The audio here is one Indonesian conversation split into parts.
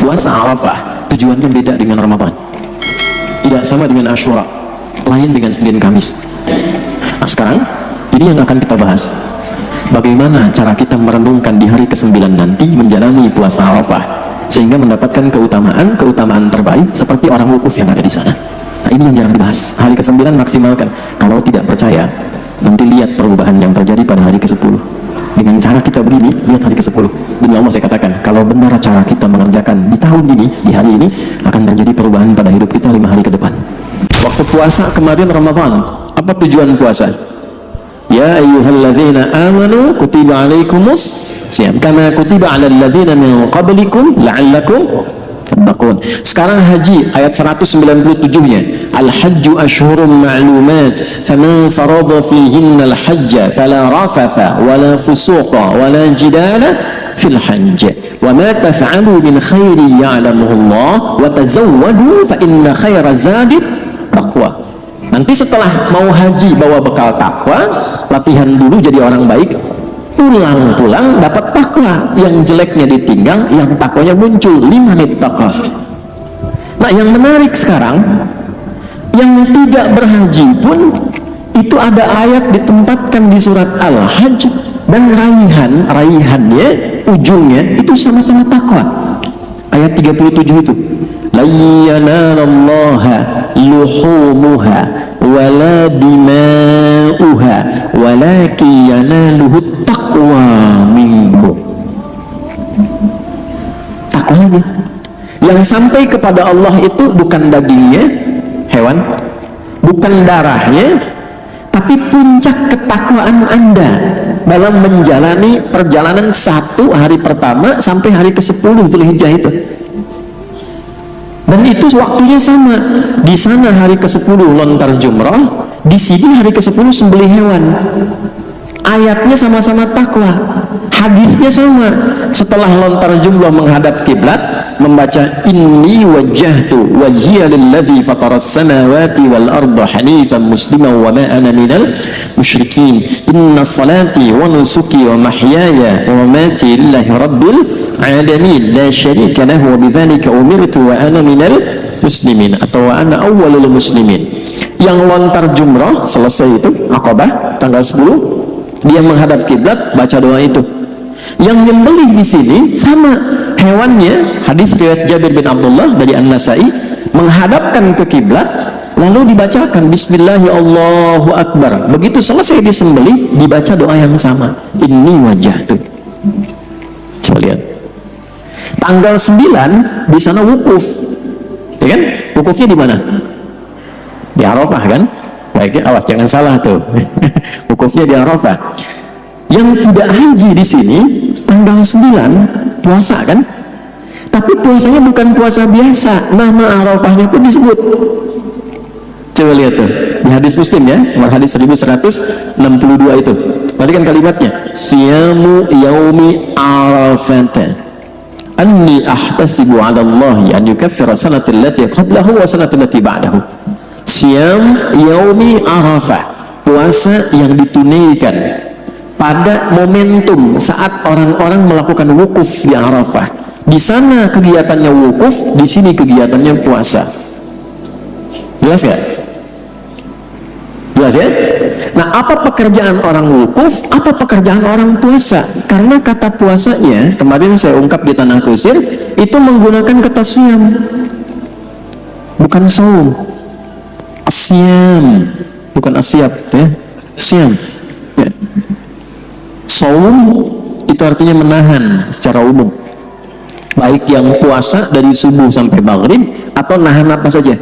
puasa Arafah tujuannya beda dengan Ramadan, tidak sama dengan Asyura, lain dengan Senin Kamis. Nah sekarang ini yang akan kita bahas, bagaimana cara kita merenungkan di hari ke-9 nanti menjalani puasa Arafah sehingga mendapatkan keutamaan terbaik seperti orang wukuf yang ada di sana. Nah ini yang jangan dibahas. Hari ke-9 maksimalkan. Kalau tidak percaya, nanti lihat perubahan yang terjadi pada hari ke-10. Dengan cara kita begini, lihat hari ke-10. Demi Allah saya katakan, kalau benar cara kita mengerjakan di tahun ini, di hari ini, akan terjadi perubahan pada hidup kita 5 hari ke depan. Waktu puasa kemarin Ramadan, apa tujuan puasa? Ya ayyuhalladzina amanu kutiba alaikumus siyam kama kutiba alal ladzina min qablikum la'allakum tattaqun. Sekarang haji ayat 197-nya, al-hajju ashhurum ma'lumat faman farada fihinna al-hajja fala rafatha wala fusuqa wala jidala fil hajj wa ma taf'alu min khairin ya'lamuhu Allah wa tazawwadu fa inna khaira zadi taqwa. Nanti setelah mau haji bawa bekal takwa, latihan dulu jadi orang baik, pulang-pulang dapat takwa, yang jeleknya ditinggal, yang takwanya muncul. 5 menit takwa. Nah yang menarik sekarang, yang tidak berhaji pun itu ada ayat ditempatkan di surat Al-Hajj, dan raihannya, ujungnya itu sama-sama takwa. Ayat 37 itu, la yanalallaha luhumuha wala dima'uha walakin yanaluhu taqwa minkum. Takwanya yang sampai kepada Allah itu bukan dagingnya hewan, bukan darahnya, tapi puncak ketakwaan Anda dalam menjalani perjalanan 1 hari pertama sampai hari ke-10 Dzulhijjah itu. Dan itu waktunya sama. Di sana hari ke-10 lontar jumrah, di sini hari ke-10 sembelih hewan. Ayatnya sama-sama takwa, hadisnya sama. Setelah lontar jumrah menghadap kiblat, membaca inni wajjahtu wajhiya lilladzi fataras samawati wal arda hanifan musliman wa ma ana minal musyrikin inna salati wa nusuki wa mahyaya wa mamati lillahi rabbil alamin la syarika lahu wa bidzalika umirtu wa ana minal muslimin atau wa ana awwalul muslimin. Yang lontar jumrah selesai itu Aqabah tanggal 10, dia menghadap kiblat baca doa itu. Yang nyembelih di sini sama hewannya, hadis riwayat Jabir bin Abdullah dari An-Nasai, menghadapkan ke kiblat lalu dibacakan Bismillahi Allahu Akbar. Begitu selesai disembelih dibaca doa yang sama, inni wajjahtu. Coba lihat. Tanggal 9 di sana wukuf, ya kan? Wukufnya di mana? Di Arafah kan? Baik, awas jangan salah tuh. Wukufnya di Arafah. Yang tidak haji di sini tanggal 9 puasa kan? Tapi puasanya bukan puasa biasa, nama Arafahnya pun disebut. Coba lihat tuh di hadis Muslim ya, nomor hadis 1162 itu. Perhatikan kalimatnya, siyamu yaumi arafata anni ahtasibu 'ala Allah an yukaffira sanata allati qablahu wa sanata allati ba'dahu. Siyam yaumi arafah, puasa yang ditunaikan pada momentum saat orang-orang melakukan wukuf di Arafah. Di sana kegiatannya wukuf, di sini kegiatannya puasa. Jelas gak? Jelas ya? Nah, apa pekerjaan orang wukuf, apa pekerjaan orang puasa? Karena kata puasanya, kemarin saya ungkap di Tanah Kusir, itu menggunakan kata siyam, bukan saum. Asyam, bukan asyab ya, siyam ya. Saum itu artinya menahan secara umum, baik yang puasa dari subuh sampai maghrib atau nahan apa saja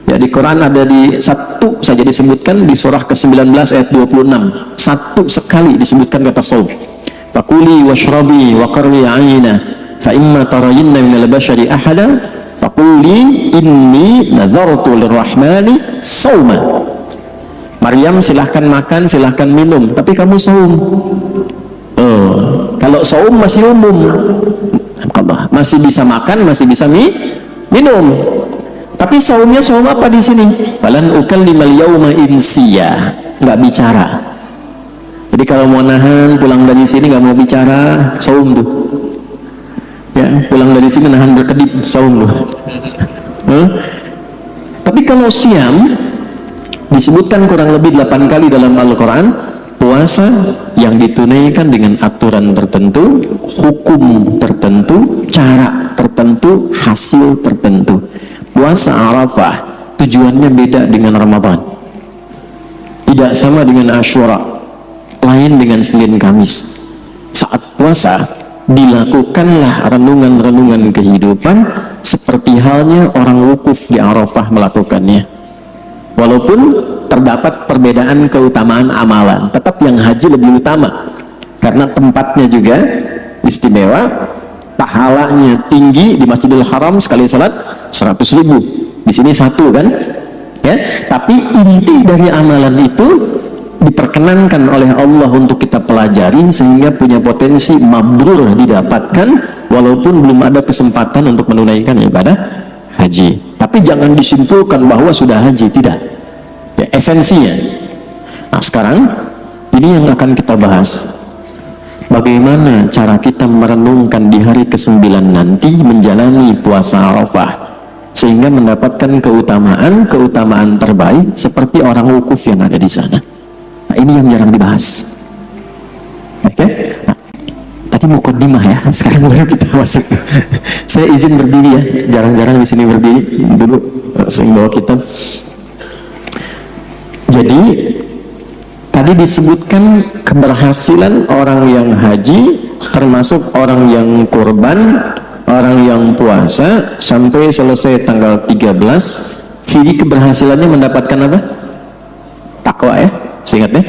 ya. Di Quran ada di satu saja disebutkan, di surah ke-19 ayat 26, satu sekali disebutkan kata saum. Fakuli washrabi wa qarri ayna fa imma tarayinna minal bashari ahada faquli inni nadhartu lirrahmani sauma. Maryam silahkan makan, silahkan minum, tapi kamu saum. Kalau saum masih umum, masih bisa makan, masih bisa minum. Tapi saumnya saum apa di sini? Falan ukallimal yauma insiya, nggak bicara. Jadi kalau mau nahan pulang dari sini nggak mau bicara, saum tuh. Ya, pulang dari sini nahan berkedip saum loh. Tapi kalau siam disebutkan kurang lebih 8 kali dalam Al-Quran, puasa yang ditunaikan dengan aturan tertentu, hukum tertentu, cara tertentu, hasil tertentu. Puasa Arafah tujuannya beda dengan Ramadan, tidak sama dengan Asyura, lain dengan Senin Kamis. Saat puasa dilakukanlah renungan-renungan kehidupan seperti halnya orang wukuf di Arafah melakukannya. Walaupun terdapat perbedaan keutamaan amalan, tetap yang haji lebih utama karena tempatnya juga istimewa, pahalanya tinggi. Di Masjidil Haram sekali salat 100.000, di sini 1 kan ya. Tapi inti dari amalan itu diperkenankan oleh Allah untuk kita pelajari sehingga punya potensi mabrur didapatkan walaupun belum ada kesempatan untuk menunaikan ibadah haji. Tapi jangan disimpulkan bahwa sudah haji, tidak ya, esensinya. Nah sekarang ini yang akan kita bahas, bagaimana cara kita merenungkan di hari ke-9 nanti menjalani puasa Arafah sehingga mendapatkan keutamaan terbaik seperti orang wukuf yang ada di sana. Nah ini yang jarang dibahas. Oke? Nah, tadi mukaddimah ya, sekarang baru kita masuk. Saya izin berdiri ya, jarang-jarang di sini berdiri dulu bawa kitab. Jadi tadi disebutkan keberhasilan orang yang haji, termasuk orang yang kurban, orang yang puasa sampai selesai tanggal 13. Ciri keberhasilannya mendapatkan apa? Takwa ya, seingatnya.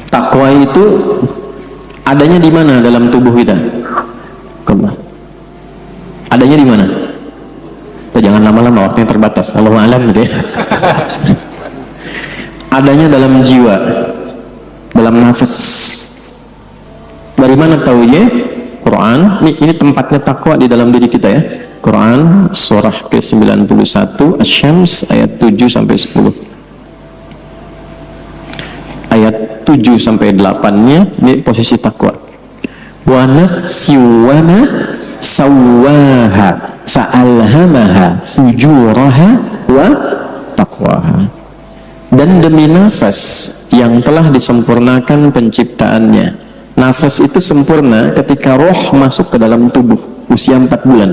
Takwa itu adanya di mana dalam tubuh kita? Adanya di mana? Kita jangan lama-lama, waktunya terbatas. Allahu a'lam gitu ya. Adanya dalam jiwa, dalam nafas. Dari mana taunya? Quran. Ini tempatnya takwa di dalam diri kita ya. Quran surah ke-91 Asy-Syams ayat 7 sampai 10. Ayat 7 sampai 8-nya ini posisi takwa. Wa nafsi wa ma sawwaha fa'alhamaha fujuraha wa taqwaha. Dan demi nafas yang telah disempurnakan penciptaannya. Nafas itu sempurna ketika roh masuk ke dalam tubuh usia 4 bulan.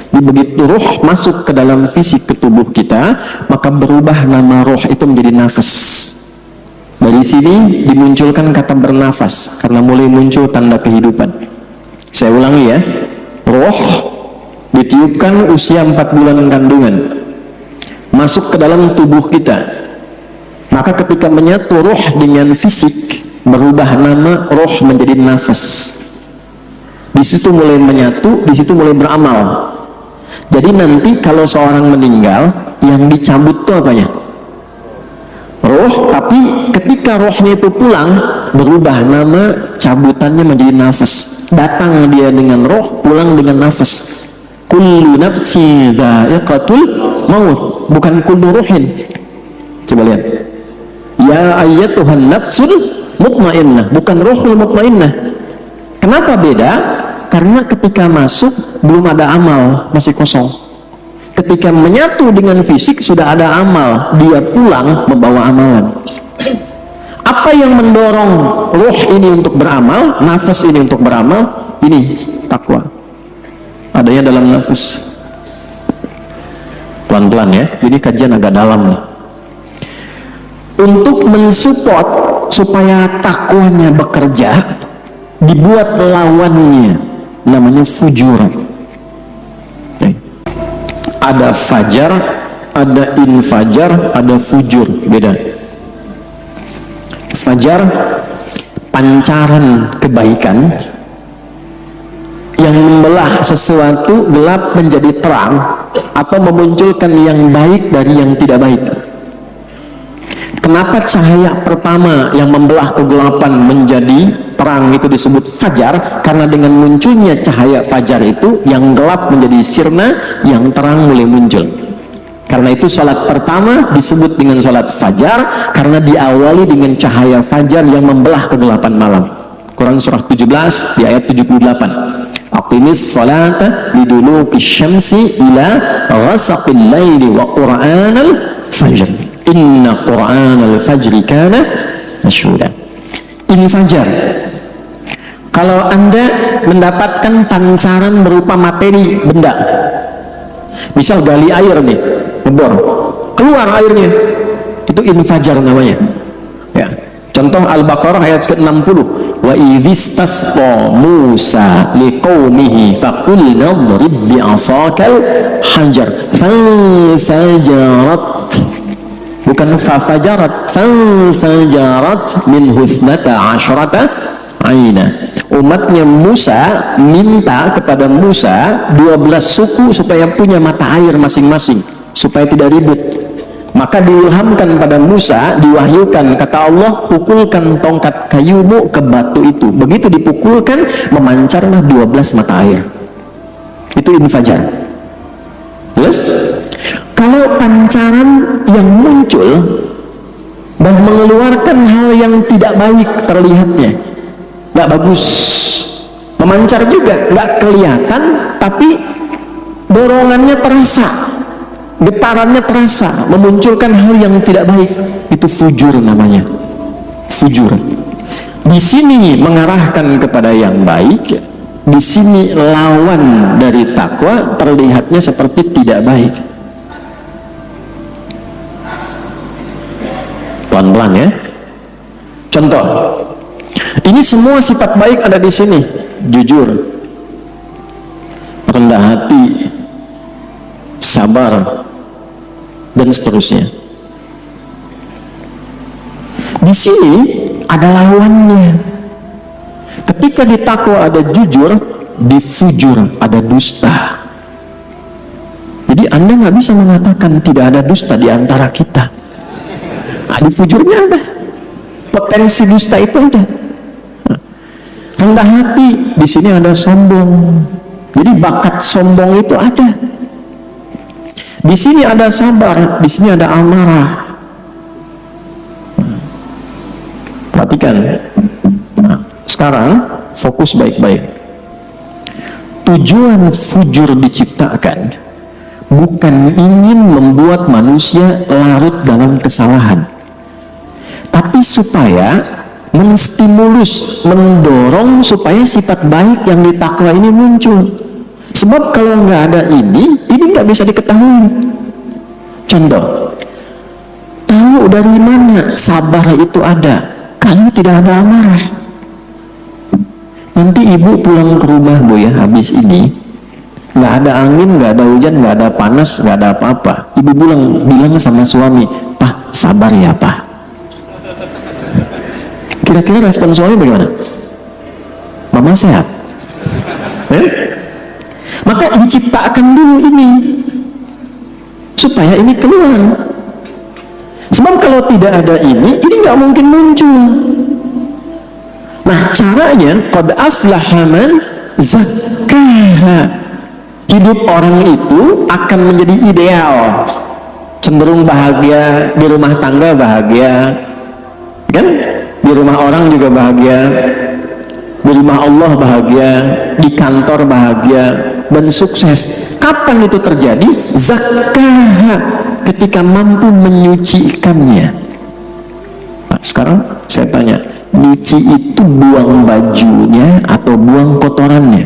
Begitu roh masuk ke dalam fisik ke tubuh kita, maka berubah nama roh itu menjadi nafas. Dari sini dimunculkan kata bernafas karena mulai muncul tanda kehidupan. Saya ulangi ya, roh ditiupkan usia 4 bulan kandungan, masuk ke dalam tubuh kita. Maka ketika menyatu roh dengan fisik, berubah nama roh menjadi nafas. Di situ mulai menyatu, di situ mulai beramal. Jadi nanti kalau seorang meninggal, yang dicabut itu apanya? Roh, tapi ketika rohnya itu pulang, berubah nama, cabutannya menjadi nafas. Datang dia dengan roh, pulang dengan nafas. Kullu nafsi dha'iqatul maut, bukan kullu ruhin. Coba lihat. Ya ayyatuhan nafsul mutmainnah, bukan ruhul mutmainnah. Kenapa beda? Karena ketika masuk belum ada amal, masih kosong. Ketika menyatu dengan fisik sudah ada amal, dia pulang membawa amalan. Apa yang mendorong roh ini untuk beramal, nafas ini untuk beramal? Ini takwa. Adanya dalam nafas. Pelan-pelan ya, ini kajian agak dalam nih. Untuk mensupport supaya takwanya bekerja, dibuat lawannya, namanya fujur. Ada fajar, ada infajar, ada fujur, beda. Fajar, pancaran kebaikan yang membelah sesuatu gelap menjadi terang atau memunculkan yang baik dari yang tidak baik. Kenapa cahaya pertama yang membelah kegelapan menjadi terang itu disebut fajar? Karena dengan munculnya cahaya fajar itu, yang gelap menjadi sirna, yang terang mulai muncul. Karena itu salat pertama disebut dengan salat fajar, karena diawali dengan cahaya fajar yang membelah kegelapan malam. Quran surah 17 di ayat 78. aqimis salata liduluki syamsi ila ghasaqil laili wa qur'anal fajr inna qur'anal fajri kana masyhuda. Ini fajar. Kalau Anda mendapatkan pancaran berupa materi benda, misal gali air nih, ngebor, keluar airnya, itu infajar namanya. Ya. Contoh Al-Baqarah ayat ke-60, wa idzistasqa Musa liqaumihi faqulna idrib bi'asakal hajar fajarat, bukan fajarat, fajarat min husnata asyrata aina. Umatnya Musa minta kepada Musa 12 suku supaya punya mata air masing-masing supaya tidak ribut. Maka diilhamkan pada Musa, diwahyukan, kata Allah, pukulkan tongkat kayumu ke batu itu. Begitu dipukulkan, memancarlah 12 mata air. Itu infajar. Jelas? Kalau pancaran yang muncul dan mengeluarkan hal yang tidak baik terlihatnya, nggak bagus, memancar juga, nggak kelihatan, tapi dorongannya terasa, getarannya terasa, memunculkan hal yang tidak baik, itu fujur namanya. Fujur. Di sini mengarahkan kepada yang baik, di sini lawan dari takwa, terlihatnya seperti tidak baik. Pelan-pelan ya. Contoh, ini semua sifat baik ada di sini: jujur, rendah hati, sabar, dan seterusnya. Di sini ada lawannya. Ketika di takwa ada jujur, di fujur ada dusta. Jadi Anda nggak bisa mengatakan tidak ada dusta di antara kita. Nah, di fujurnya ada. Potensi dusta itu ada. Rendah hati, di sini ada sombong. Jadi bakat sombong itu ada. Di sini ada sabar, di sini ada amarah. Perhatikan. Nah, sekarang fokus baik-baik. Tujuan fujur diciptakan bukan ingin membuat manusia larut dalam kesalahan, tapi supaya menstimulus, mendorong supaya sifat baik yang ditakwa ini muncul. Sebab kalau nggak ada ini nggak bisa diketahui. Contoh, tahu dari mana sabar itu ada kalau tidak ada amarah? Nanti ibu pulang ke rumah, Bu, ya, habis ini nggak ada angin, nggak ada hujan, nggak ada panas, nggak ada apa-apa. Ibu bilang sama suami, "Pak, sabar ya, Pak." Kira-kira respon suami bagaimana? Mama sehat? Maka diciptakan dulu ini supaya ini keluar. Sebab kalau tidak ada ini nggak mungkin muncul. Nah, caranya qad aflaha man zakkaha. Hidup orang itu akan menjadi ideal, cenderung bahagia, di rumah tangga bahagia, kan? Di rumah orang juga bahagia, di rumah Allah bahagia, di kantor bahagia, dan sukses. Kapan itu terjadi? Zakkaha, ketika mampu menyucikannya. Nah, sekarang saya tanya, nyuci itu buang bajunya atau buang kotorannya?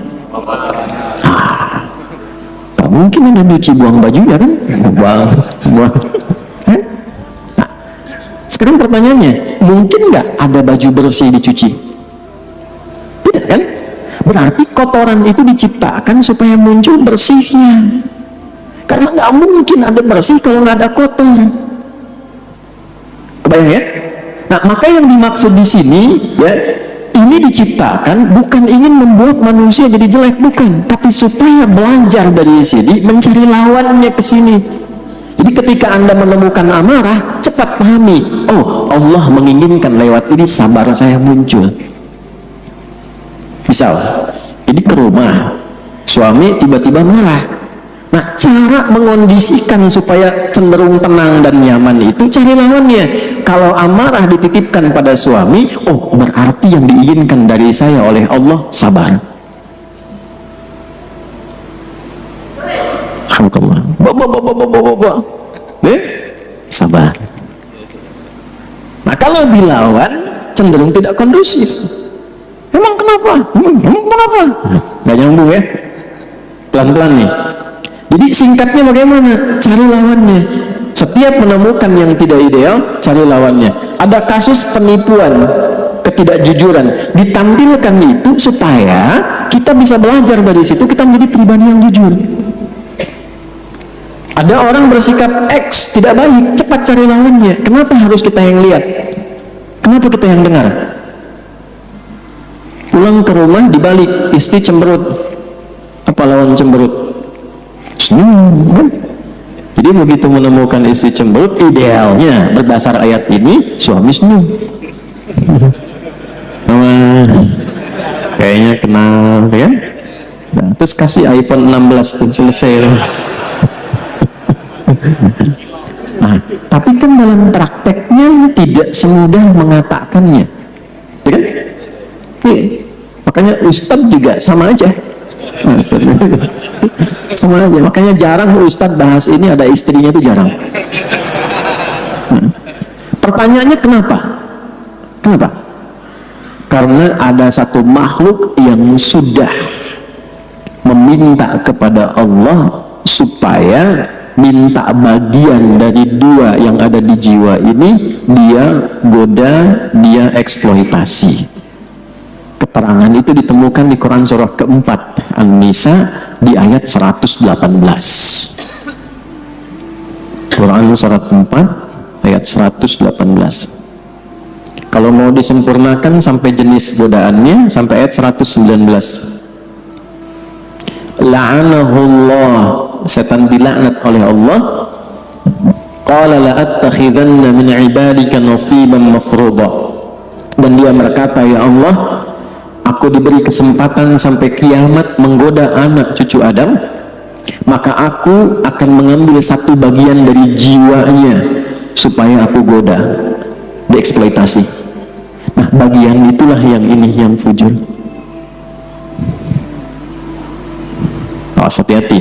Gak mungkin ada nyuci buang bajunya, kan? Buang. Nah, sekarang pertanyaannya, mungkin nggak ada baju bersih dicuci? Tidak, kan? Berarti kotoran itu diciptakan supaya muncul bersihnya. Karena nggak mungkin ada bersih kalau nggak ada kotor. Kebayang ya? Nah, maka yang dimaksud di sini, ya, ini diciptakan bukan ingin membuat manusia jadi jelek, bukan, tapi supaya belajar dari sini, mencari lawannya ke sini. Jadi ketika Anda menemukan amarah, cepat pahami, oh, Allah menginginkan lewat ini sabar saya muncul. Misal, ini ke rumah, suami tiba-tiba marah. Nah, cara mengondisikan supaya cenderung tenang dan nyaman itu cari lawannya. Kalau amarah dititipkan pada suami, oh, berarti yang diinginkan dari saya oleh Allah sabar. Alhamdulillah. Sabar. Nah kalau dilawan cenderung tidak kondusif. Emang kenapa? Emang kenapa? Nggak nyambung ya. Pelan-pelan nih. Jadi singkatnya bagaimana? Cari lawannya. Setiap menemukan yang tidak ideal, cari lawannya. Ada kasus penipuan, ketidakjujuran, ditampilkan itu supaya kita bisa belajar dari situ, kita menjadi pribadi yang jujur. Ada orang bersikap X tidak baik, cepat cari lawannya. Kenapa harus kita yang lihat? Kenapa kita yang dengar? Pulang ke rumah dibalik, istri cemberut. Apa lawan cemberut? Senyum, kan? Jadi begitu menemukan istri cemberut, idealnya berdasar ayat ini suami senyum. Kayaknya kenal, kan? Nah, terus kasih iPhone 16 tuh selesai. Nah, tapi kan dalam prakteknya tidak semudah mengatakannya, ya kan? Makanya Ustadz juga sama aja. Nah, sama aja. Makanya jarang Ustadz bahas ini ada istrinya itu jarang. Nah, pertanyaannya kenapa? Kenapa? Karena ada satu makhluk yang sudah meminta kepada Allah supaya minta bagian dari dua yang ada di jiwa ini, dia goda, dia eksploitasi. Keterangan itu ditemukan di Quran surah keempat An-Nisa di ayat 118. Quran surah keempat ayat 118. Kalau mau disempurnakan sampai jenis godaannya sampai ayat 119. La'anahullah, setan dilaknat oleh Allah. Qala la'attakhidanna min ibadika nasiban mafruḍa. Dan dia berkata, ya Allah, aku diberi kesempatan sampai kiamat menggoda anak cucu Adam, maka aku akan mengambil satu bagian dari jiwanya supaya aku goda, dieksploitasi. Nah, bagian itulah yang ini yang fujur. Hati-hati.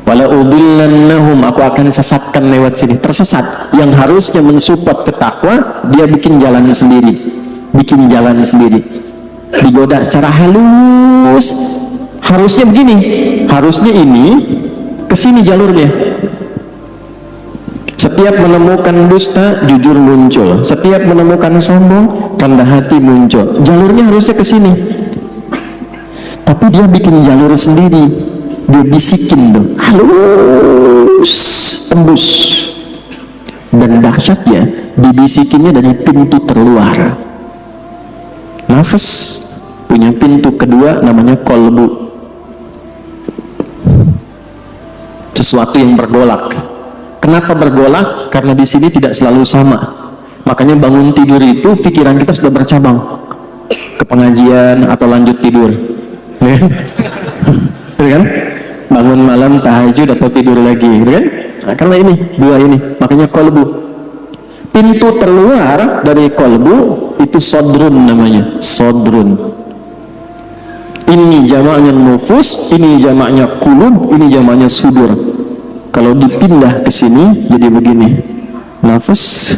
Wala udillannahum, aku akan sesatkan lewat sini. Tersesat, yang harusnya mensupport ke takwa, dia bikin jalan sendiri, bikin jalan sendiri, digoda secara halus. Harusnya begini, harusnya ini kesini jalurnya. Setiap menemukan dusta, jujur muncul. Setiap menemukan sombong, rendah hati muncul. Jalurnya harusnya kesini, tapi dia bikin jalur sendiri. Dia bisikin tuh, halus, tembus. Dan dahsyatnya, dibisikinnya dari pintu terluar. Nafas punya pintu kedua namanya kolbu, sesuatu yang bergolak. Kenapa bergolak? Karena di sini tidak selalu sama. Makanya bangun tidur itu pikiran kita sudah bercabang ke pengajian atau lanjut tidur, ya kan? Bangun malam tahajud atau tidur lagi, kan? Nah, karena ini dua ini, makanya kolbu. Pintu terluar dari kolbu itu sodrun namanya, sodrun. Ini jamaknya nufus, ini jamaknya kulub, ini jamaknya sudur. Kalau dipindah ke sini jadi begini, nafas,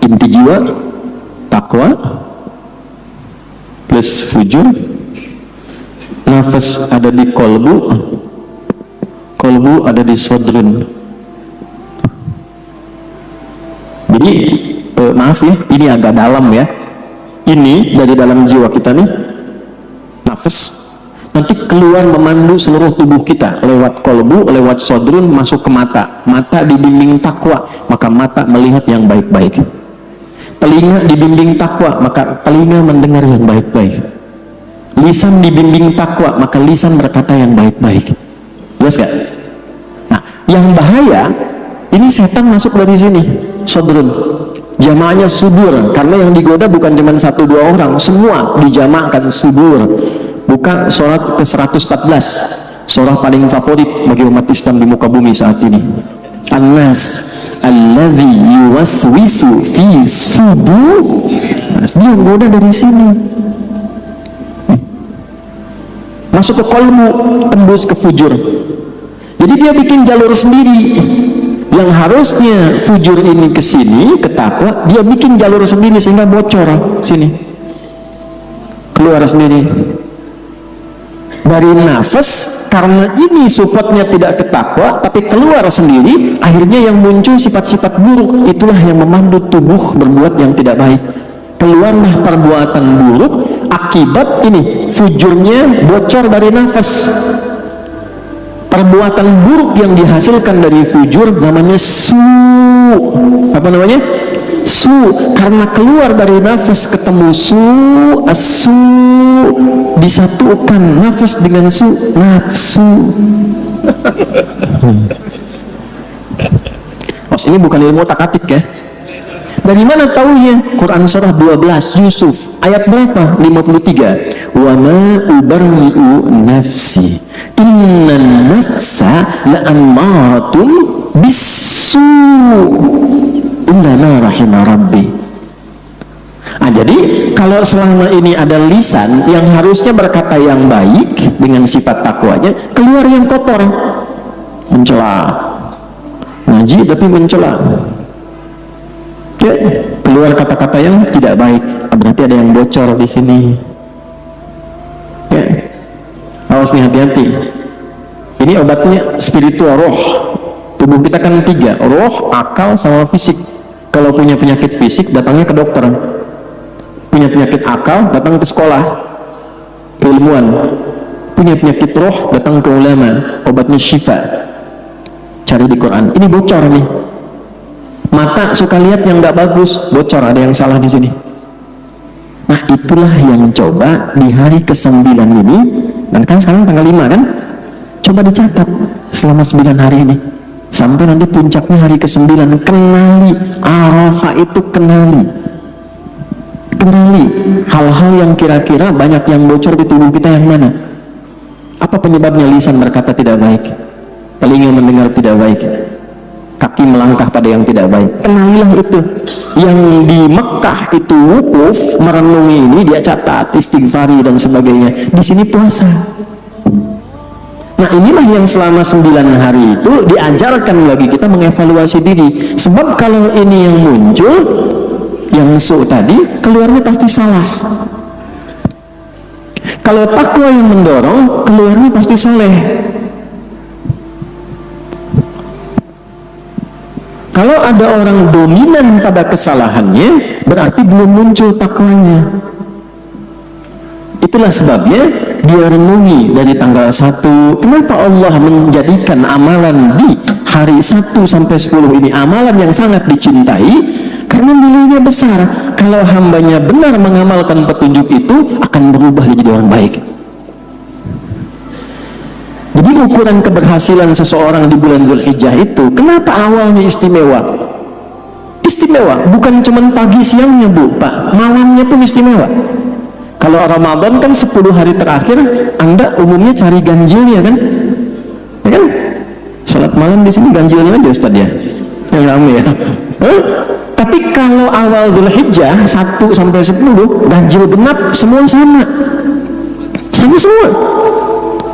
inti jiwa, takwa plus fujur. Nafas ada di kolbu, kolbu ada di sodrun. Jadi maaf ya, ini agak dalam ya. Ini dari dalam jiwa kita nih, nafas nanti keluar memandu seluruh tubuh kita lewat kolbu, lewat sodrun, masuk ke mata. Mata dibimbing takwa, maka mata melihat yang baik-baik. Telinga dibimbing takwa, maka telinga mendengar yang baik-baik. Lisan dibimbing takwa, maka lisan berkata yang baik-baik. Jelas gak? Nah, yang bahaya ini setan masuk dari sini, sodrun. Jamaahnya sudur, karena yang digoda bukan cuma 1-2 orang, semua dijamakkan sudur. Buka surat ke-114, surah paling favorit bagi umat Islam di muka bumi saat ini. An-Nas alladzi yuwaswisu fi sudur. Dia goda dari sini, masuk ke kolbu, tembus ke fujur. Jadi dia bikin jalur sendiri. Yang harusnya fujur ini ke sini, ke takwa, dia bikin jalur sendiri sehingga bocor sini. Keluar sendiri. Dari nafas, karena ini supportnya tidak ke takwa, tapi keluar sendiri, akhirnya yang muncul sifat-sifat buruk. Itulah yang memandu tubuh berbuat yang tidak baik. Keluarlah perbuatan buruk, akibat ini, fujurnya bocor dari nafas. Perbuatan buruk yang dihasilkan dari fujur namanya su. Apa namanya? Su. Karena keluar dari nafas ketemu su, asu, disatukan nafas dengan su, nafsu. Mas, ini bukan ilmu otak-atik ya. Dari mana taunya? Quran surah 12 Yusuf ayat berapa? 53. Wa ma ubarri'u nafsi innan nafsa la'ammaratun bisu illa ma rahima rabbi. Jadi kalau selama ini ada lisan yang harusnya berkata yang baik dengan sifat takwanya, keluar yang kotor, mencela, ngaji tapi mencela, ya, keluar kata-kata yang tidak baik, berarti ada yang bocor di sini. Ya, awas nih, hati-hati. Ini obatnya spiritual, roh. Tubuh kita kan 3, roh, akal, sama fisik. Kalau punya penyakit fisik, datangnya ke dokter. Punya penyakit akal, datang ke sekolah, keilmuan. Punya penyakit roh, datang ke ulama, obatnya syifa. Cari di Quran. Ini bocor nih. Mata suka lihat yang nggak bagus, bocor, ada yang salah di sini. Nah, itulah yang coba di hari ke-9 ini, dan kan sekarang tanggal 5 kan? Coba dicatat selama 9 hari ini. Sampai nanti puncaknya hari ke-9, kenali Arafah itu, kenali hal-hal yang kira-kira banyak yang bocor di tubuh kita yang mana. Apa penyebabnya? Lisan berkata tidak baik, telinga mendengar tidak baik, kaki melangkah pada yang tidak baik. Kenalilah itu. Yang di Mekah itu wukuf merenungi ini, dia catat, istighfari dan sebagainya. Di sini puasa. Nah, inilah yang selama 9 hari itu diajarkan lagi kita mengevaluasi diri. Sebab kalau ini yang muncul, yang su tadi, keluarnya pasti salah. Kalau takwa yang mendorong, keluarnya pasti soleh. Kalau ada orang dominan pada kesalahannya, berarti belum muncul takwanya. Itulah sebabnya dia renungi dari tanggal 1. Kenapa Allah menjadikan amalan di hari 1 sampai 10 ini amalan yang sangat dicintai? Karena nilainya besar. Kalau hambanya benar mengamalkan petunjuk itu, akan berubah menjadi orang baik. Jadi ukuran keberhasilan seseorang di bulan Dzulhijjah itu, kenapa awalnya istimewa? Istimewa, bukan cuma pagi siangnya Bu, Pak, malamnya pun istimewa. Kalau Ramadan kan 10 hari terakhir, Anda umumnya cari ganjilnya kan? Ya kan? Salat malam di sini ganjilnya aja Ustaz ya. Yang rame ya. Tapi kalau awal Dzulhijjah 1 sampai 10, ganjil genap semua sama. Sama semua.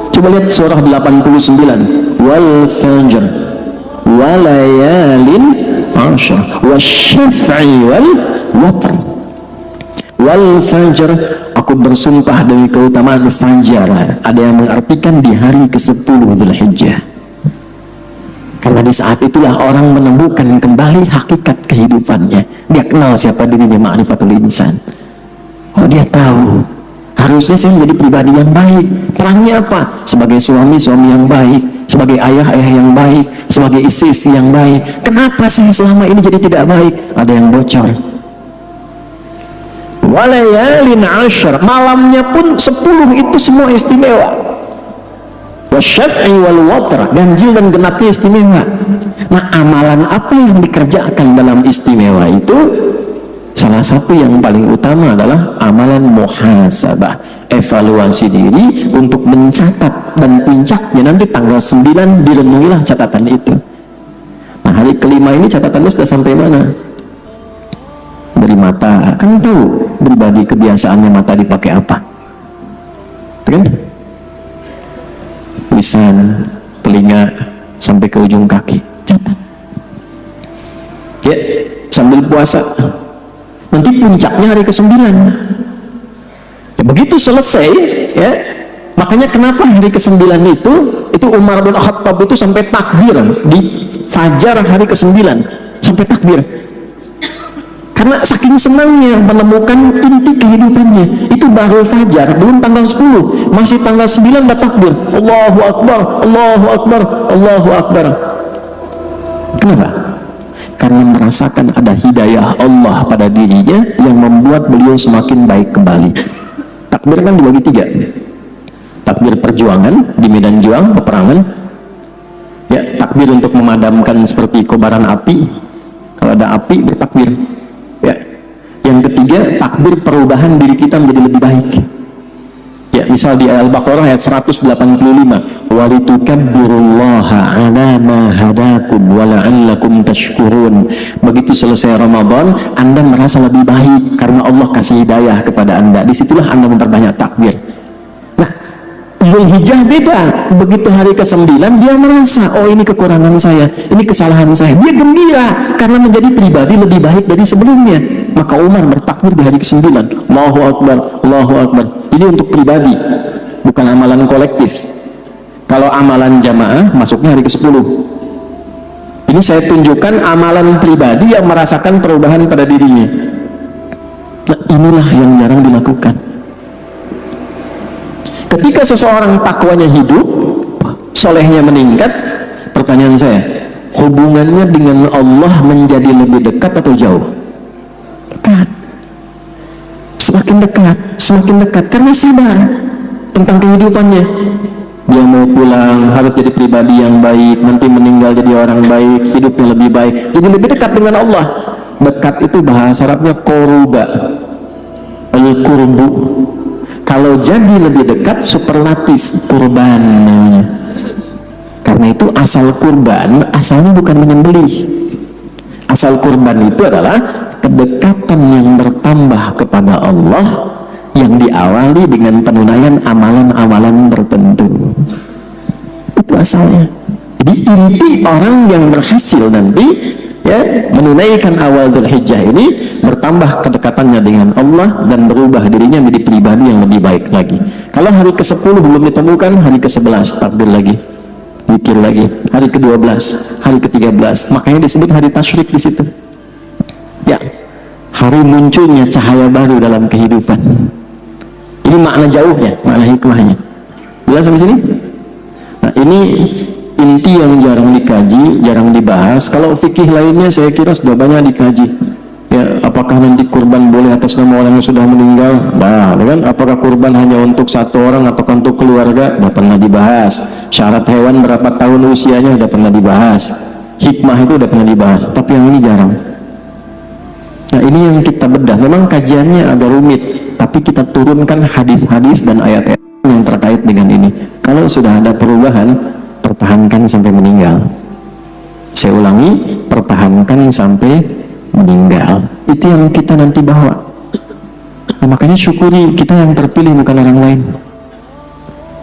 Coba lihat surah 89. Wal fajr wa layalin 'ashr wasyaf'i wal watr. Wal fajr, aku bersumpah demi keutamaan fajar. Ada yang mengartikan di hari ke-10 Dzulhijjah. Karena di saat itulah orang menemukan kembali hakikat kehidupannya. Dia kenal siapa dirinya, ma'rifatul insan. Oh, dia tahu harusnya saya menjadi pribadi yang baik. Perannya apa? Sebagai suami yang baik, sebagai ayah yang baik, sebagai istri yang baik. Kenapa saya selama ini jadi tidak baik? Ada yang bocor. Walayalin 'ashr, malamnya pun 10 itu semua istimewa. Wasyaf'i wal watr, ganjil dan genapnya istimewa. Nah, amalan apa yang dikerjakan dalam istimewa itu? Salah satu yang paling utama adalah amalan muhasabah, evaluasi diri untuk mencatat, dan puncaknya nanti tanggal 9 direnungilah catatan itu. Nah, hari ke-5 ini catatannya sudah sampai mana? Dari mata, kan tahu pribadi kebiasaannya mata dipakai apa, kan? Lisan, telinga, sampai ke ujung kaki, catat. Ya, sambil puasa. Nanti puncaknya hari ke-9. Ya, begitu selesai, ya. Makanya kenapa hari ke-9 itu Umar bin Khattab itu sampai takbir di fajar hari ke-9, sampai takbir. Karena saking senangnya menemukan inti kehidupannya. Itu baru fajar, belum tanggal 10, masih tanggal 9 udah takbir. Allahu Akbar, Allahu Akbar, Allahu Akbar. Kenapa? Karena merasakan ada hidayah Allah pada dirinya yang membuat beliau semakin baik kembali. Takbir kan dibagi 3. Takbir perjuangan di medan juang, peperangan. Ya, takbir untuk memadamkan seperti kobaran api. Kalau ada api bertakbir. Ya. Yang ketiga, takbir perubahan diri kita menjadi lebih baik. Ya, misal di Al-Baqarah ayat 185, walitukabbirullaha ala ma hadakum wa la'allakum tashkurun. Begitu selesai Ramadan, Anda merasa lebih baik karena Allah kasih hidayah kepada Anda. Disitulah Anda memperbanyak takbir. Nah, Zulhijjah beda. Begitu hari ke-9 dia merasa, oh ini kekurangan saya, ini kesalahan saya. Dia gembira karena menjadi pribadi lebih baik dari sebelumnya. Maka Umar bertakbir di hari ke-9. Allahu Akbar, Allahu Akbar. Ini untuk pribadi, bukan amalan kolektif. Kalau amalan jamaah masuknya hari ke-10. Ini saya tunjukkan amalan pribadi yang merasakan perubahan pada dirinya. Nah, inilah yang jarang dilakukan. Ketika seseorang takwanya hidup, solehnya meningkat, pertanyaan saya, hubungannya dengan Allah menjadi lebih dekat atau jauh? Dekat. Semakin dekat, karena sabar tentang kehidupannya. Dia mau pulang, harus jadi pribadi yang baik, nanti meninggal jadi orang baik, hidupnya lebih baik, jadi lebih dekat dengan Allah. Dekat itu bahasa Arabnya koruba, al-kurbu. Kalau jadi lebih dekat, superlatif, kurban namanya. Karena itu asal kurban, asalnya bukan menyembelih. Asal kurban itu adalah kedekatan yang bertambah kepada Allah yang diawali dengan penunaian amalan-amalan tertentu. Itu asalnya. Jadi inti orang yang berhasil nanti ya menunaikan awal Dzulhijjah ini bertambah kedekatannya dengan Allah dan berubah dirinya menjadi pribadi yang lebih baik lagi. Kalau hari ke-10 belum ditemukan, hari ke-11 takbir lagi, zikir lagi, hari ke-12, hari ke-13, makanya disebut hari tasyrik di situ. Ya, hari munculnya cahaya baru dalam kehidupan. Ini makna jauhnya, makna hikmahnya. Jelas sampai sini? Nah, ini inti yang jarang dikaji, jarang dibahas. Kalau fikih lainnya saya kira sudah banyak dikaji. Ya, apakah nanti kurban boleh atas nama orang yang sudah meninggal? Nah, kan? Apakah kurban hanya untuk satu orang atau untuk keluarga? Sudah pernah dibahas. Syarat hewan berapa tahun usianya sudah pernah dibahas. Hikmah itu sudah pernah dibahas. Tapi yang ini jarang. Nah, ini yang kita bedah. Memang kajiannya agak rumit, tapi kita turunkan hadis-hadis dan ayat-ayat yang terkait dengan ini. Kalau sudah ada perubahan, pertahankan sampai meninggal. Saya ulangi, pertahankan sampai meninggal. Itu yang kita nanti bawa. Nah, makanya syukuri kita yang terpilih bukan orang lain.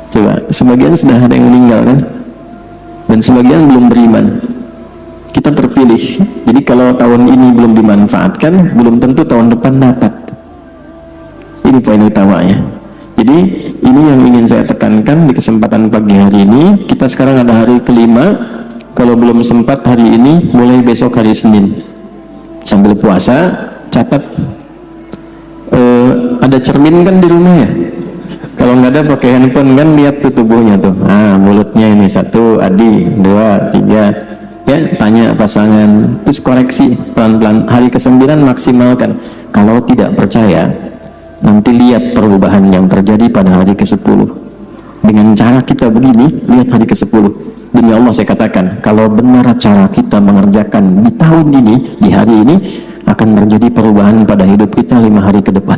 Coba, sebagian sudah ada yang meninggal kan, dan sebagian belum beriman. Kita terpilih. Jadi kalau tahun ini belum dimanfaatkan, belum tentu tahun depan dapat. Ini poin utamanya. Jadi ini yang ingin saya tekankan di kesempatan pagi hari ini. Kita sekarang ada hari ke-5. Kalau belum sempat hari ini, mulai besok hari Senin. Sambil puasa, catat. Ada cermin kan di rumah ya? Kalau nggak ada pakai handphone kan, lihat tuh tubuhnya tuh. Ah, mulutnya ini 1, Adi, 2, 3. Ya, tanya pasangan, terus koreksi pelan-pelan. Hari ke-9 maksimalkan. Kalau tidak percaya, nanti lihat perubahan yang terjadi pada hari ke-10. Dengan cara kita begini, lihat hari ke-10. Demi Allah saya katakan, kalau benar cara kita mengerjakan di tahun ini, di hari ini, akan terjadi perubahan pada hidup kita 5 hari ke depan.